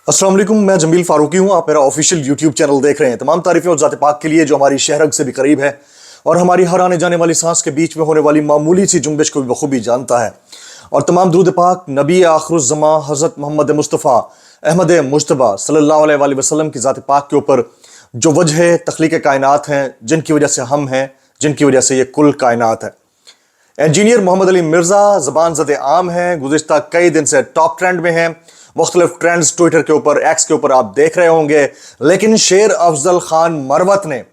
अस्सलाम वालेकुम, मैं जमील फारूकी हूं। आप मेरा ऑफिशियल यूट्यूब चैनल देख रहे हैं। तमाम तारीफें और ज़ात पाक के लिए जो हमारी शहरग से भी करीब है और हमारी हर आने जाने वाली सांस के बीच में होने वाली मामूली सी जुम्बिश को भी बखूबी जानता है। और तमाम दुरूद पाक नबी आखिरुज़्ज़मा हज़रत मोहम्मद मुस्तफ़ा अहमद मुज्तबा सल्लल्लाहु अलैहि वसल्लम की ज़ात पाक के ऊपर जो वजह तख्लीक कायनात हैं, जिनकी वजह से हम हैं, जिनकी वजह से ये कुल कायनात है। इंजीनियर मोहम्मद अली मिर्जा ज़बान ज़द आम हैं, गुज़िश्ता कई दिन से टॉप ट्रेंड में हैं। मुख्तलिफ ट्रेंड्स ट्विटर के ऊपर, एक्स के ऊपर आप देख रहे होंगे। लेकिन शेर अफजल खान मरवत ने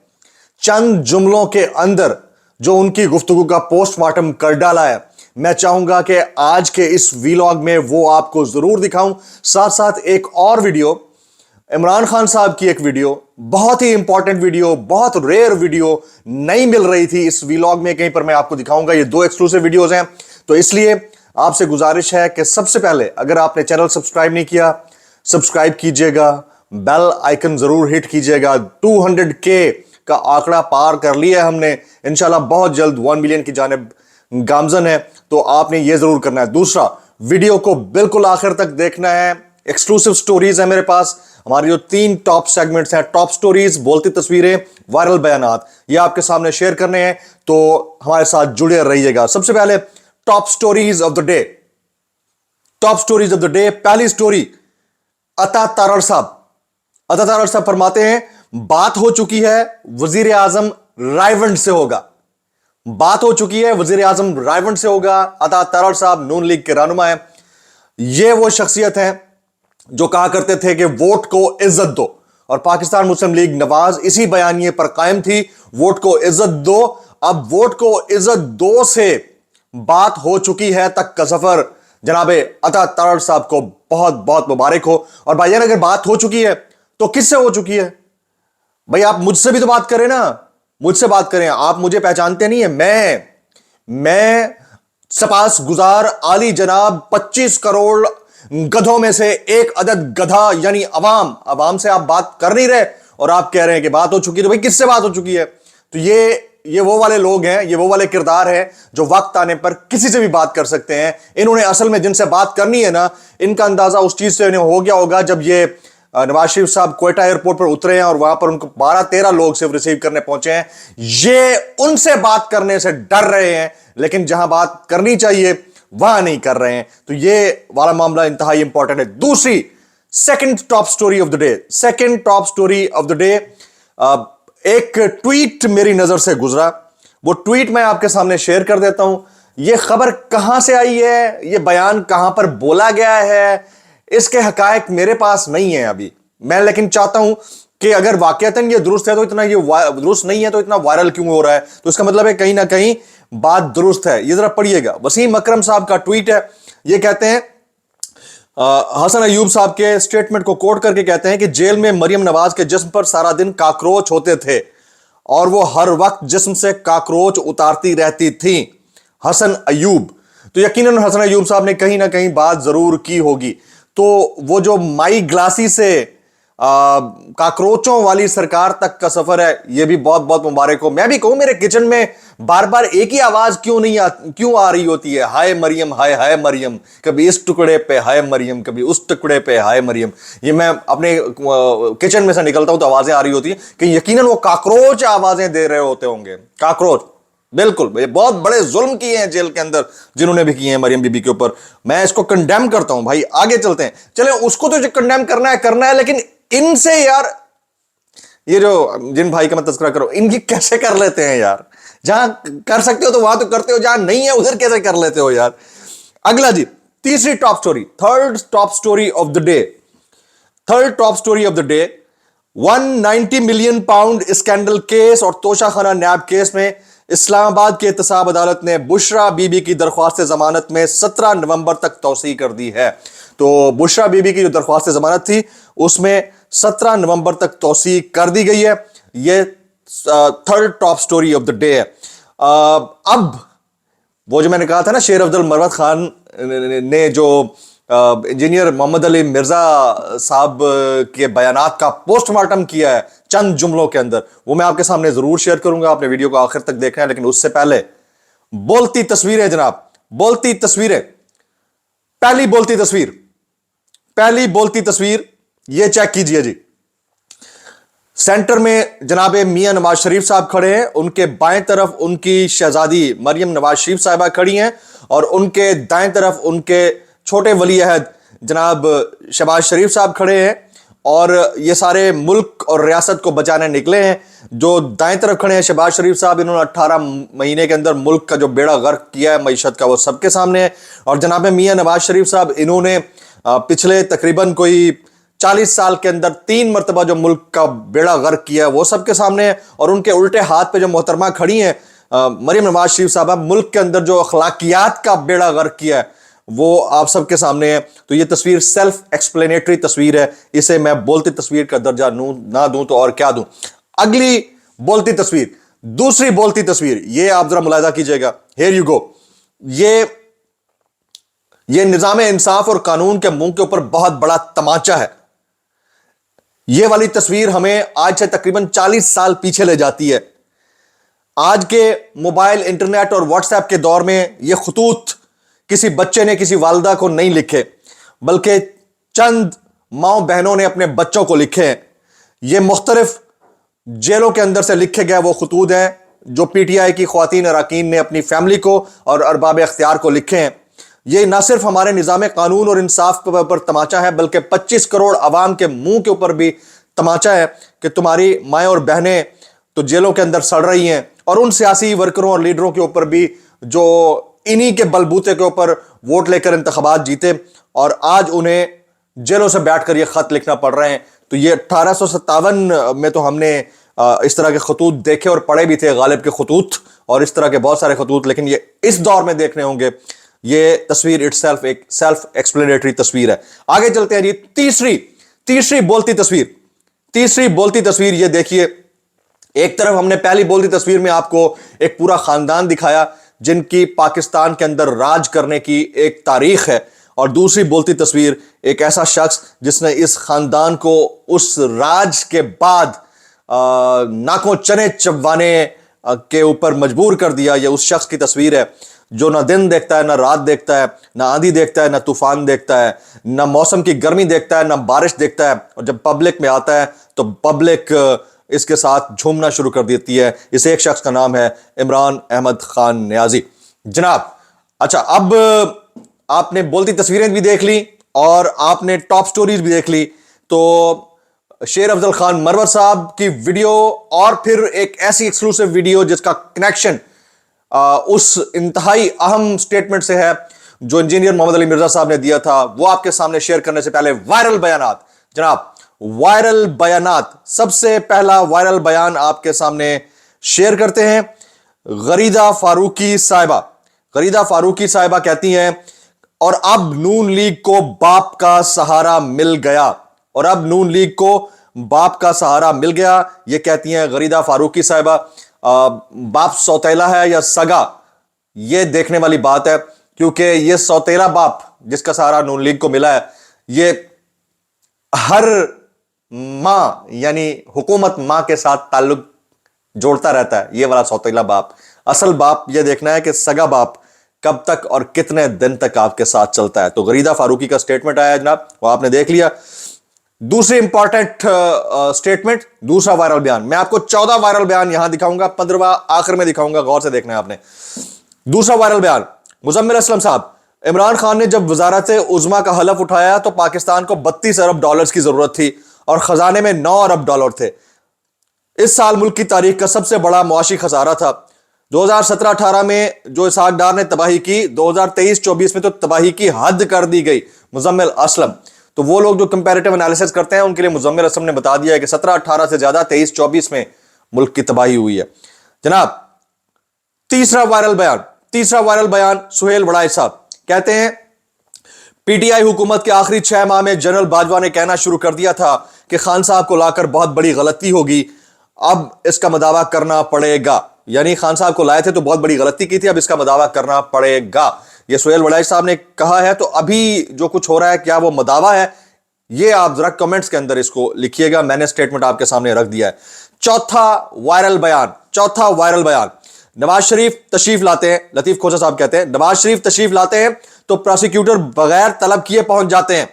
चंद जुमलों के अंदर जो उनकी गुफ्तगू का पोस्टमार्टम कर डाला है, मैं चाहूंगा कि आज के इस वीलॉग में वो आपको जरूर दिखाऊं। साथ साथ एक और वीडियो, इमरान खान साहब की एक वीडियो, बहुत ही इंपॉर्टेंट वीडियो, बहुत रेयर वीडियो नहीं मिल रही थी इस वीलॉग में, कहीं पर मैं आपको दिखाऊंगा। ये दो एक्सक्लूसिव वीडियोस हैं, तो इसलिए आपसे गुजारिश है कि सबसे पहले अगर आपने चैनल सब्सक्राइब नहीं किया, सब्सक्राइब कीजिएगा, बेल आइकन जरूर हिट कीजिएगा। 200K का आंकड़ा पार कर लिया है हमने, इंशाल्लाह बहुत जल्द 1 मिलियन की जानिब गामजन है, तो आपने ये जरूर करना है। दूसरा, वीडियो को बिल्कुल आखिर तक देखना है। एक्सक्लूसिव स्टोरीज है मेरे पास। हमारी जो 3 टॉप सेगमेंट्स हैं, टॉप स्टोरीज, बोलती तस्वीरें, वायरल बयानात, ये आपके सामने शेयर करने हैं, तो हमारे साथ जुड़े रहिएगा। सबसे पहले top stories of the day. Top stories of the day, पहली स्टोरी, अता तारड़ साहब। अता तारड़ साहब फरमाते हैं, बात हो चुकी है, वजीर आजम रायवंड से होगा। बात हो चुकी है, वजीर आजम रायवंड से होगा। अता तारड़ साहब नून लीग के रहनुमा है। ये वो शख्सियत है जो कहा करते थे कि वोट को इज्जत दो, और पाकिस्तान मुस्लिम लीग नवाज इसी बयानिए पर कायम थी, वोट को इज्जत दो। अब वोट को इज्जत दो से बात हो चुकी है तक का सफर जनाबे अता तारड़ साहब को बहुत बहुत मुबारक हो। और भाईजान, अगर बात हो चुकी है तो किससे हो चुकी है? भाई आप मुझसे भी तो बात करें ना, मुझसे बात करें। आप मुझे पहचानते नहीं है। मैं सपास गुजार आली जनाब 25 करोड़ गधों में से एक अदद गधा, यानी अवाम से आप बात कर नहीं रहे और आप कह रहे हैं कि बात हो चुकी है। तो भाई किससे बात हो चुकी है? तो ये वो वाले लोग हैं, ये वो वाले किरदार हैं जो वक्त आने पर किसी से भी बात कर सकते हैं। इन्होंने असल में जिनसे बात करनी है ना, इनका अंदाजा उस चीज से इन्हें हो गया होगा जब ये नवाज शरीफ साहब क्वेटा एयरपोर्ट पर उतरे हैं और वहां पर उनको 12-13 लोग सिर्फ रिसीव करने पहुंचे हैं। ये उनसे बात करने से डर रहे हैं, लेकिन जहां बात करनी चाहिए वहां नहीं कर रहे हैं। तो ये वाला मामला इंतहाई इंपॉर्टेंट है। दूसरी, second top story of the day. Second top story of the day, एक ट्वीट मेरी नजर से गुजरा, वो ट्वीट मैं आपके सामने शेयर कर देता हूं। ये खबर कहां से आई है, ये बयान कहां पर बोला गया है, इसके हकायक मेरे पास नहीं है अभी। मैं लेकिन चाहता हूं कि अगर वाकईतन ये दुरुस्त है तो इतना, ये दुरुस्त नहीं है तो इतना वायरल क्यों हो रहा है, तो इसका मतलब है कहीं ना कहीं बात दुरुस्त है। ये जरा पढ़िएगा, वसीम अकरम साहब का ट्वीट है। ये कहते हैं, हसन अयूब साहब के स्टेटमेंट को कोट करके कहते हैं कि जेल में मरियम नवाज के जिस्म पर सारा दिन काकरोच होते थे और वो हर वक्त जिस्म से काकरोच उतारती रहती थी। हसन अयूब, तो यकीनन हसन अयूब साहब ने कहीं ना कहीं बात जरूर की होगी। तो वो जो माई ग्लासी से काकरोचों वाली सरकार तक का सफर है, ये भी बहुत बहुत मुबारक हो। मैं भी कहूं, मेरे किचन में बार बार एक ही आवाज क्यों आ रही होती है, हाय मरियम, हाय हाय मरियम, कभी इस टुकड़े पे हाय मरियम, कभी उस टुकड़े पे हाय मरियम। ये मैं अपने किचन में से निकलता हूं तो आवाजें आ रही होती है कि यकीनन वो काकरोच आवाजें दे रहे होते होंगे। काकरोच, बिल्कुल। ये बहुत बड़े जुल्म किए हैं जेल के अंदर, जिन्होंने भी किए हैं मरियम बीबी के ऊपर। मैं इसको कंडेम करता हूं भाई। आगे चलते हैं, चले उसको तो जो कंडेम करना है, लेकिन इनसे यार, ये जो जिन भाई का मैं तस्करा करो, इनकी कैसे कर लेते हैं यार? जहां कर सकते हो तो वहां तो करते हो, जहां नहीं है उधर कैसे कर लेते हो यार? अगला जी, तीसरी top story, third top story of the day. Third top story of the day, 190 million pound scandal case और तोशाखाना नैब केस में इस्लामाबाद की एहतसाब अदालत ने बुशरा बीबी की दरख्वास्त जमानत में 17 नवंबर तक तौसीह कर दी है। तो बुशरा बीबी की जो दरख्वास्त जमानत थी उसमें 17 नवंबर तक तौसीह कर दी गई है। यह third top story of the day है। अब वो जो मैंने कहा था ना, शेर अफजल मरवत खान ने जो इंजीनियर मोहम्मद अली मिर्जा साहब के बयानात का पोस्टमार्टम किया है चंद जुमलों के अंदर, वो मैं आपके सामने जरूर शेयर करूंगा। आपने वीडियो को आखिर तक देखना है, लेकिन उससे पहले बोलती तस्वीरें जनाब, बोलती तस्वीरें। पहली बोलती तस्वीर ये चेक कीजिए जी, सेंटर में जनाब मियां नवाज शरीफ साहब खड़े हैं, उनके बाएं तरफ उनकी शहजादी मरियम नवाज शरीफ साहिबा खड़ी हैं और उनके दाएं तरफ उनके छोटे वली अहद जनाब शहबाज शरीफ साहब खड़े हैं और ये सारे मुल्क और रियासत को बचाने निकले हैं। जो दाएं तरफ खड़े हैं शहबाज शरीफ साहब, इन्होंने 18 महीने के अंदर मुल्क का जो बेड़ा गर्क किया है मईशत का, वो सबके सामने है। और जनाब मियां नवाज शरीफ साहब, इन्होंने पिछले तकरीबन कोई 40 साल के अंदर 3 मरतबा जो मुल्क का बेड़ा गर्क किया है वो सबके सामने है। और उनके उल्टे हाथ पे जो मोहतरमा खड़ी हैं मरियम नवाज शरीफ साहब, मुल्क के अंदर जो अखलाकियात का बेड़ा गर्क किया है वो आप सबके सामने है। तो ये तस्वीर सेल्फ एक्सप्लेनेटरी तस्वीर है, इसे मैं बोलती तस्वीर का दर्जा ना दूं तो और क्या दूं। अगली बोलती तस्वीर, दूसरी बोलती तस्वीर, ये आप जरा मुलाहिजा कीजिएगा। Here you go. ये निजाम इंसाफ और कानून के मुंह के ऊपर बहुत बड़ा तमाचा है। ये वाली तस्वीर हमें आज से तकरीबन 40 साल पीछे ले जाती है। आज के मोबाइल, इंटरनेट और व्हाट्सएप के दौर में ये खतूत किसी बच्चे ने किसी वालिदा को नहीं लिखे, बल्कि चंद माओ बहनों ने अपने बच्चों को लिखे हैं। ये मुख्तलिफ जेलों के अंदर से लिखे गए वो खतूत हैं जो पीटीआई की ख्वातीन अरकान ने अपनी फैमिली को और अरबाब इख्तियार को लिखे हैं। ये ना सिर्फ हमारे निज़ाम कानून और इंसाफ के ऊपर तमाचा है, बल्कि 25 करोड़ अवाम के मुंह के ऊपर भी तमाचा है कि तुम्हारी माएँ और बहनें तो जेलों के अंदर सड़ रही हैं, और उन सियासी वर्करों और लीडरों के ऊपर भी जो इन्हीं के बलबूते के ऊपर वोट लेकर इंतखाबात जीते और आज उन्हें जेलों से बैठकर ये खत लिखना पड़ रहे हैं। तो ये 1857 में तो हमने इस तरह के खतूत देखे और पढ़े भी थे, गालिब के खतूत और इस तरह के बहुत सारे खतूत, लेकिन ये इस दौर में देखने होंगे। ये तस्वीर इटसेल्फ एक सेल्फ एक्सप्लेनेटरी तस्वीर है। आगे चलते हैं जी, तीसरी बोलती तस्वीर ये देखिए। एक तरफ हमने पहली बोलती तस्वीर में आपको एक पूरा खानदान दिखाया जिनकी पाकिस्तान के अंदर राज करने की एक तारीख है, और दूसरी बोलती तस्वीर एक ऐसा शख्स जिसने इस खानदान को उस राज के बाद नाकों चने चबवाने के ऊपर मजबूर कर दिया। ये उस शख्स की तस्वीर है जो ना दिन देखता है, ना रात देखता है, ना आंधी देखता है, ना तूफान देखता है, ना मौसम की गर्मी देखता है, ना बारिश देखता है, और जब पब्लिक में आता है तो पब्लिक इसके साथ झूमना शुरू कर देती है। इस एक शख्स का नाम है इमरान अहमद खान नियाजी। जनाब, अच्छा, अब आपने बोलती तस्वीरें भी देख ली और आपने टॉप स्टोरीज भी देख ली, तो शेर अफजल खान मरवर साहब की वीडियो और फिर एक ऐसी एक्सक्लूसिव वीडियो जिसका कनेक्शन उस इंतहाई अहम स्टेटमेंट से है जो इंजीनियर मोहम्मद अली मिर्जा साहब ने दिया था, वो आपके सामने शेयर करने से पहले वायरल बयानात। जनाब, वायरल बयानात, सबसे पहला वायरल बयान आपके सामने शेयर करते हैं। गरीदा फारूकी साहिबा कहती हैं, और अब नून लीग को बाप का सहारा मिल गया, ये कहती हैं गरीदा फारूकी साहिबा। बाप सौतेला है या सगा, ये देखने वाली बात है, क्योंकि ये सौतेला बाप जिसका सहारा नून लीग को मिला है, ये हर मां यानी हुकूमत मां के साथ ताल्लुक जोड़ता रहता है। ये वाला सौतेला बाप, असल बाप ये देखना है कि सगा बाप कब तक और कितने दिन तक आपके साथ चलता है। तो गरीदा फारूकी का स्टेटमेंट आया जनाब, वो आपने देख लिया। दूसरी इंपॉर्टेंट स्टेटमेंट, दूसरा वायरल बयान, मैं आपको 14 वायरल बयान यहां दिखाऊंगा, 15वां आखिर में दिखाऊंगा, गौर से देखना है आपने। दूसरा वायरल बयान, मुजम्मिल असलम साहब, इमरान खान ने जब वजारत उज़्मा का हलफ उठाया तो पाकिस्तान को 32 अरब डॉलर्स की जरूरत थी और खजाने में 9 अरब डॉलर थे। इस साल मुल्क की तारीख का सबसे बड़ा मुआशी खसारा था। 2017-18 में जो इसहाक डार ने तबाही की, 2023-24 में तो तबाही की हद कर दी गई। मुजम्मिल असलम, तो वो लोग जो कंपैरेटिव एनालिसिस करते हैं उनके लिए मुजम्मिल असलम ने बता दिया है कि 17-18 से ज्यादा 23-24 में मुल्क की तबाही हुई है। जनाब, तीसरा वायरल बयान सुहेल वड़ाई साहब कहते हैं, पीटीआई हुकूमत के आखिरी 6 माह में जनरल बाजवा ने कहना शुरू कर दिया था कि खान साहब को लाकर बहुत बड़ी गलती होगी, अब इसका मदावा करना पड़ेगा। यानी खान साहब को लाए थे तो बहुत बड़ी गलती की थी, अब इसका मदावा करना पड़ेगा। ये सुहेल वड़ाई साहब ने कहा है। तो अभी जो कुछ हो रहा है, क्या वो मदावा है? ये आप जरा कमेंट्स के अंदर इसको लिखिएगा, मैंने स्टेटमेंट आपके सामने रख दिया है। चौथा वायरल बयान, नवाज शरीफ तशरीफ लाते हैं, लतीफ खोसा साहब कहते हैं, नवाज शरीफ तशरीफ लाते हैं तो प्रोसिक्यूटर बगैर तलब किए पहुंच जाते हैं।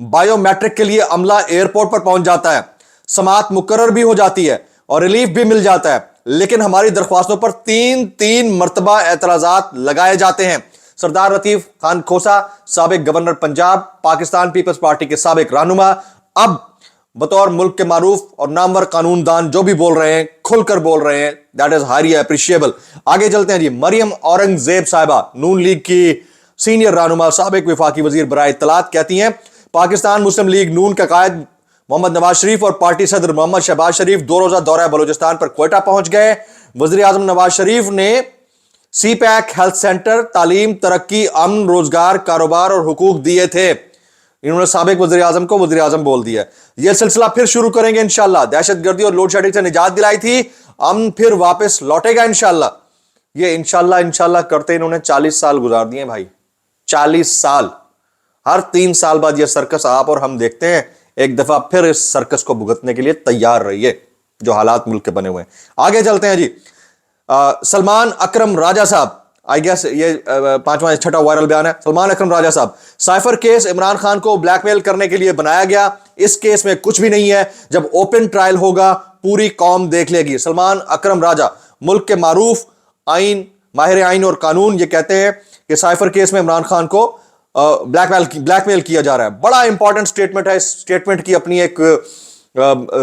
बायोमेट्रिक के लिए अमला एयरपोर्ट पर पहुंच जाता है, समात मुकर्रर भी हो जाती है और रिलीफ भी मिल जाता है, लेकिन हमारी दरख्वास्तों पर तीन मर्तबा एतराजात लगाए जाते हैं। सरदार लतीफ खान खोसा, साबिक governor Punjab, Pakistan Peoples Party के साबिक रहनुमा, अब बतौर मुल्क के मारूफ और नामवर कानूनदान जो भी बोल रहे हैं, खुलकर बोल रहे हैं, दैट इज हाईली अप्रिशिएबल। आगे चलते हैं जी। मरियम औरंगजेब साहिबा, नून लीग की सीनियर रहनुमा, साबिक वफाकी वजीर बराए इत्तलात, कहती हैं पाकिस्तान मुस्लिम लीग नून का कायद मोहम्मद नवाज शरीफ और पार्टी सदर मोहम्मद शहबाज शरीफ 2 रोजा दौरा बलोचिस्तान पर क्वेटा पहुंच गए। वजीर आजम नवाज शरीफ ने सी पैक, हेल्थ सेंटर, तालीम, तरक्की, अमन, रोजगार, कारोबार और हुकूक दिए थे। इन्होंने साबिक वज़ीर आज़म को वज़ीर आज़म बोल दिया। यह सिलसिला फिर शुरू करेंगे इंशाल्लाह। दहशतगर्दी और लोड शेडिंग से निजात दिलाई थी, अमन फिर वापस लौटेगा इंशाल्लाह। ये इंशाल्लाह करते इन्होंने 40 साल गुजार दिए भाई, 40 साल। हर 3 साल बाद यह सर्कस आप और हम देखते हैं। एक दफा फिर इस सर्कस को भुगतने के लिए तैयार रहिए, जो हालात मुल्क के बने हुए हैं। आगे चलते हैं जी। सलमान अकरम राजा साहब, आई गेस ये 5वां 6वां वायरल बयान है। सलमान अकरम राजा साहब, साइफर केस इमरान खान को ब्लैकमेल करने के लिए बनाया गया। इस केस में कुछ भी नहीं है, जब ओपन ट्रायल होगा पूरी कौम देख लेगी। सलमान अकरम राजा, मुल्क के मारूफ आइन, माहिर आइन और कानून, ये कहते हैं कि साइफर केस में इमरान खान को ब्लैकमेल किया जा रहा है। बड़ा इंपॉर्टेंट स्टेटमेंट है। इस स्टेटमेंट की अपनी एक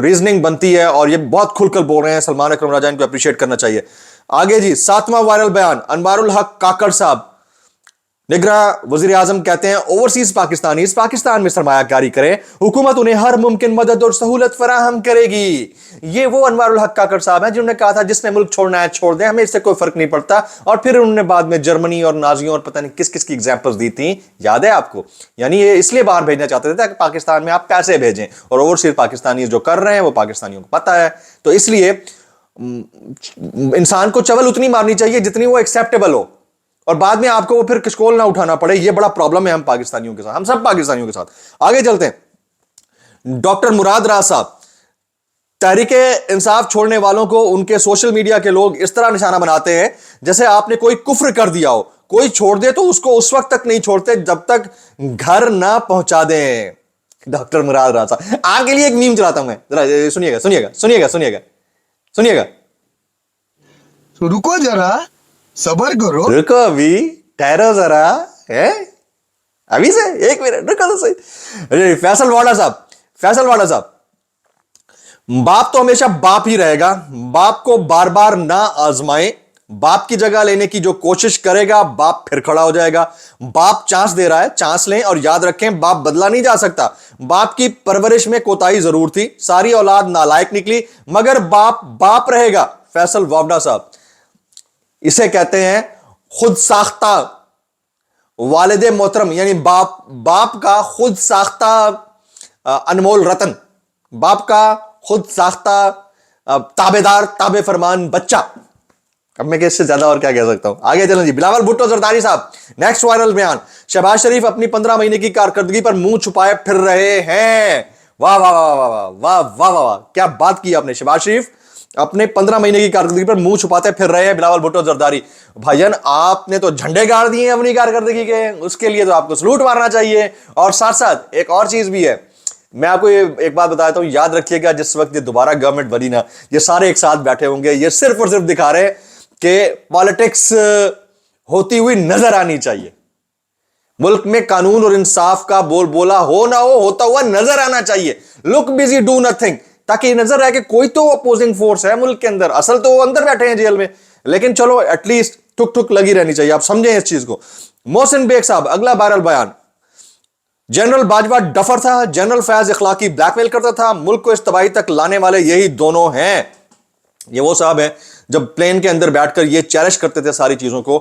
रीजनिंग बनती है और ये बहुत खुलकर बोल रहे हैं सलमान अकरम राजा, इनको अप्रिशिएट करना चाहिए। आगे जी, 7वां वायरल बयान, अनवारुल हक काकड़ साहब, निगरा वजीर आजम, कहते हैं ओवरसीज पाकिस्तानी इस पाकिस्तान में सरमायाकारी करें, हुकूमत उन्हें हर मुमकिन मदद और सहूलत फराहम करेगी। ये वो अनवारुल हक काकड़ साहब हैं जिन्होंने कहा था जिसने मुल्क छोड़ना है छोड़ दे, हमें इससे कोई फर्क नहीं पड़ता। और फिर उन्होंने बाद में जर्मनी और नाजियों और पता नहीं किस किस की एग्जाम्पल्स दी थी, याद है आपको? यानी ये इसलिए बाहर भेजना चाहते थे ताकि पाकिस्तान में आप पैसे भेजें, और ओवरसीज पाकिस्तानी जो कर रहे हैं वो पाकिस्तानियों को पता है। तो इसलिए इंसान को चवल उतनी मारनी चाहिए जितनी वो एक्सेप्टेबल हो, और बाद में आपको वो फिर किशकोल ना उठाना पड़े। ये बड़ा प्रॉब्लम है हम पाकिस्तानियों के साथ, हम सब पाकिस्तानियों के साथ। आगे चलते हैं। डॉक्टर मुराद राज साहब, तहरीके इंसाफ छोड़ने वालों को उनके सोशल मीडिया के लोग इस तरह निशाना बनाते हैं जैसे आपने कोई कुफ्र कर दिया हो। कोई छोड़ दे तो उसको उस वक्त तक नहीं छोड़ते जब तक घर ना पहुंचा दें। डॉक्टर मुराद राज साहब, आगे लिए एक मीम चलाता हूं मैं, जरा सुनिएगा सुनिएगा सुनिएगा सुनिएगा सुनिएगा। रुको जरा, सबर करो, रुको अभी, ठहरो जरा, है अभी से 1 मिनट रुको तो सही। फैसल वाड़ा साहब, बाप तो हमेशा बाप ही रहेगा, बाप को बार बार ना आजमाएं। बाप की जगह लेने की जो कोशिश करेगा बाप फिर खड़ा हो जाएगा। बाप चांस दे रहा है, चांस लें, और याद रखें बाप बदला नहीं जा सकता। बाप की परवरिश में कोताही जरूर थी, सारी औलाद नालायक निकली, मगर बाप बाप रहेगा। फैसल वावड़ा साहब, इसे कहते हैं खुद साख्ता वालिदे मोहतरम, यानी बाप का खुद साख्ता अनमोल रतन, बाप का खुद साख्ता ताबेदार ताबे फरमान बच्चा। अब मैं इससे ज्यादा और क्या कह सकता हूं। आगे चलें जी। बिलावल भुट्टो जरदारी साहब, नेक्स्ट वायरल बयान, शहबाज शरीफ अपनी 15 महीने की कारकर्दगी पर मुंह छुपाए फिर रहे हैं। वाह वाह वाह वाह वाह वाह वाह, क्या बात की आपने। शहबाज शरीफ अपने 15 महीने की कारकर्दगी पर मुंह छुपाते फिर रहे हैं। बिलावल भुट्टो जरदारी, भाईजान आपने तो झंडे गाड़ दिए अपनी कारकर्दगी के, उसके लिए तो आपको सलूट मारना चाहिए। और साथ साथ एक और चीज भी है, मैं आपको एक बात बताता हूं, याद रखिएगा जिस वक्त ये दोबारा गवर्नमेंट बनी ना, ये सारे एक साथ बैठे होंगे, ये सिर्फ और सिर्फ दिखा रहे कि पॉलिटिक्स होती हुई नजर आनी चाहिए। मुल्क में कानून और इंसाफ का बोला हो ना हो, होता हुआ नजर आना चाहिए। लुक बिजी डू नथिंग, ताकि नजर आए कि कोई तो अपोजिंग फोर्स है मुल्क के अंदर। असल तो वो अंदर बैठे हैं जेल में, लेकिन चलो एटलीस्ट ठुक ठुक लगी रहनी चाहिए। आप समझें इस चीज को। मोहसिन बेग साहब, अगला वायरल बयान, जनरल बाजवा डफर था, जनरल फैज इखलाकी ब्लैकमेल करता था, मुल्क को इस तबाही तक लाने वाले यही दोनों हैं। ये वो साहब हैं जब प्लेन के अंदर बैठकर ये चैलेंज करते थे सारी चीजों को।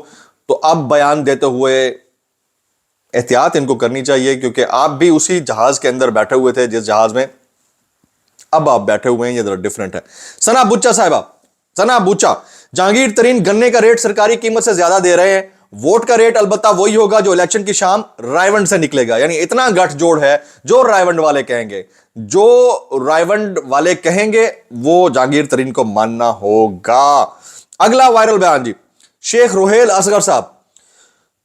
तो अब बयान देते हुए एहतियात इनको करनी चाहिए, क्योंकि आप भी उसी जहाज के अंदर बैठे हुए थे जिस जहाज में अब आप बैठे हुए हैं, ये जरा डिफरेंट है। सना बुच्चा साहिबा, सना बुच्चा, जहांगीर तरीन गन्ने का रेट सरकारी कीमत से ज्यादा दे रहे हैं, वोट का रेट अलबत्ता वही होगा जो इलेक्शन की शाम रायवंड से निकलेगा। यानी इतना गठजोड़ है, जो रायवंड वाले कहेंगे, जो रायवंड वाले कहेंगे वो जहांगीर तरीन को मानना होगा। अगला वायरल बयान जी, शेख रोहेल असगर साहब,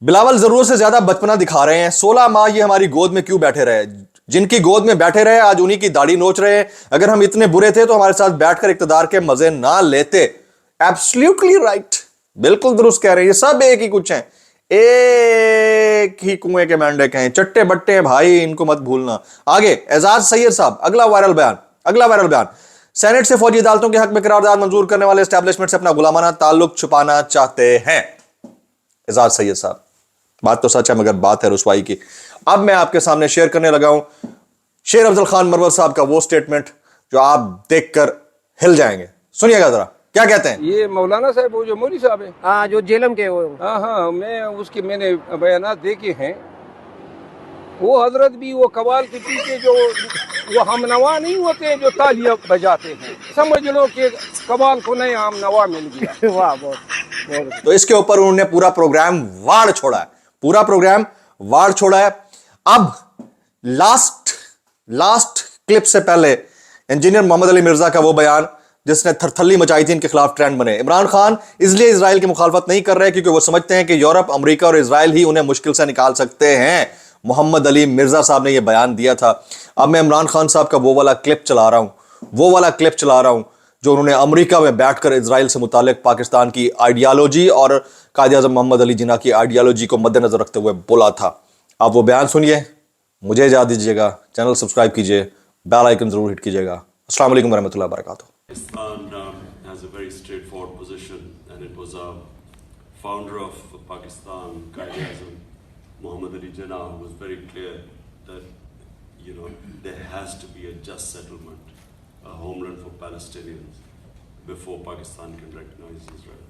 बिलावल जरूरत से ज्यादा बचपना दिखा रहे हैं, 16 माह ये हमारी गोद में क्यों बैठे रहे। جن کی گود میں بیٹھے رہے آج انہی کی داڑھی نوچ رہے ہیں. اگر ہم اتنے برے تھے تو ہمارے ساتھ بیٹھ کر اقتدار کے مزے نہ لیتے. ایبسلیوٹلی رائٹ, بالکل درست کہہ رہے ہیں. یہ سب ایک ہی کچھ ہیں, ایک ہی کنویں کے مینڈک ہیں, چٹے بٹے ہیں بھائی, ان کو مت بھولنا. آگے اعزاز سید صاحب, اگلا وائرل بیان. سینٹ سے فوجی عدالتوں کے حق میں قرارداد منظور کرنے والے اسٹیبلشمنٹ سے اپنا غلامانہ تعلق چھپانا چاہتے ہیں. اعزاز سید صاحب, بات تو سچ ہے مگر بات ہے رسوائی کی. اب میں آپ کے سامنے شیئر کرنے لگا ہوں شیر افضل خان مرور صاحب کا وہ سٹیٹمنٹ جو آپ دیکھ کر ہل جائیں گے. سنیے گا ذرا کیا کہتے ہیں. یہ مولانا صاحب وہ جو مودی صاحب ہیں, ہاں جو جیلم کے وہ ہاں میں نے بیانات دیکھے ہیں. وہ حضرت بھی وہ قوال کے پیچھے جو وہ ہم نوا نہیں ہوتے جو تالیاں بجاتے ہیں, سمجھ لو کہ قوال کو نئے ہم نوا مل گیا. واہ بہت تو اس کے اوپر انہوں نے پورا پروگرام واڑ چھوڑا ہے. اب لاسٹ کلپ سے پہلے انجینئر محمد علی مرزا کا وہ بیان جس نے تھرتھلی مچائی تھی, ان کے خلاف ٹرینڈ بنے. عمران خان اس لیے اسرائیل کی مخالفت نہیں کر رہے کیونکہ وہ سمجھتے ہیں کہ یورپ, امریکہ اور اسرائیل ہی انہیں مشکل سے نکال سکتے ہیں. محمد علی مرزا صاحب نے یہ بیان دیا تھا. اب میں عمران خان صاحب کا وہ والا کلپ چلا رہا ہوں جو انہوں نے امریکہ میں بیٹھ کر اسرائیل سے متعلق پاکستان کی آئیڈیالوجی اور قائد اعظم محمد علی جناح کی آئیڈیالوجی کو مد نظر رکھتے ہوئے بولا تھا. آپ وہ بیان سنیے, مجھے اجازت دیجیے گا, چینل سبسکرائب کیجیے, بیل آئیکن ضرور ہٹ کیجیے گا. السلام علیکم ورحمۃ اللہ وبرکاتہ. Pakistan has a very straightforward position, and it was a founder of Pakistan, Qaid-e-Azam Muhammad Ali Jinnah, who was very clear that there has to be a just settlement, a homeland for Palestinians before Pakistan can recognize Israel.